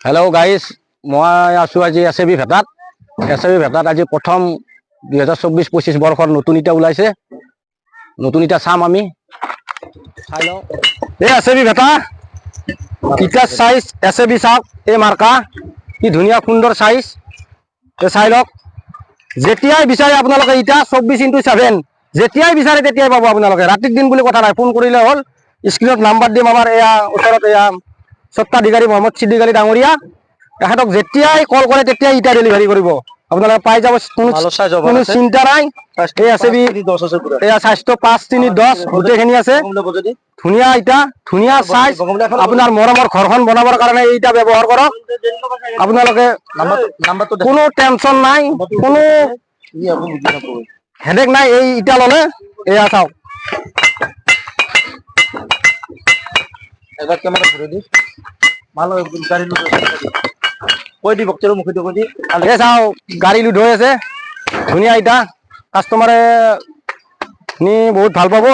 Hello' guys, মই আছোঁ আজি এছ.এ.বি. ভেটাত। এছ.এ.বি. ভেটাত আজি প্ৰথম 2024-25 বৰ্ষৰ নতুন ইটা ওলাইছে। নতুন ইটা চাম আমি, চাই লওঁ। এই এছ.এ.বি. ভেটা ইটাৰ চাইজ এছ.এ.বি. চাওক, এই মাৰ্কা কি ধুনীয়া সুন্দৰ চাইজ। এই চাই লওক। যেতিয়াই বিচাৰে আপোনালোকে ইটা 24x7 যেতিয়াই বিচাৰে তেতিয়াই পাব আপোনালোকে। ৰাতিৰ দিন বুলি কথা নাই, ফোন কৰিলে হ'ল। স্ক্ৰীণত নাম্বাৰ দিম আমাৰ এয়া ওচৰত এয়া স্বত্বাধিকাৰী মহম্মদ ছিদ্দিক আলী ডাঙৰীয়া। এখেতক যেতিয়াই কল কৰে তেতিয়াই ইটা ডেলিভাৰী কৰিব। আপোনালোকে পাই যাব, কোনো চিন্তা নাই। এই এছ.এ.বি. এয়া স্বাস্থ্য 5-3-10 গোটেইখিনি আছে। ধুনীয়া ইটা, ধুনীয়া চাইজ। আপোনাৰ মৰমৰ ঘৰখন বনাবৰ কাৰণে এই ইটা ব্যৱহাৰ কৰক আপোনালোকে। কোনো টেনচন নাই, কোনো হেডেক নাই এই ইটা ললে। এয়া চাওক, এবার ক্যামেরা ধরে দি ভালো গাড়ি লুট কই দি বক্তব্য মুখে কই দি এই চাও গাড়ী লোড হৈ আছে। ধুনীয়া ইটা, কাষ্টমাৰে নি বহুত ভাল পাব।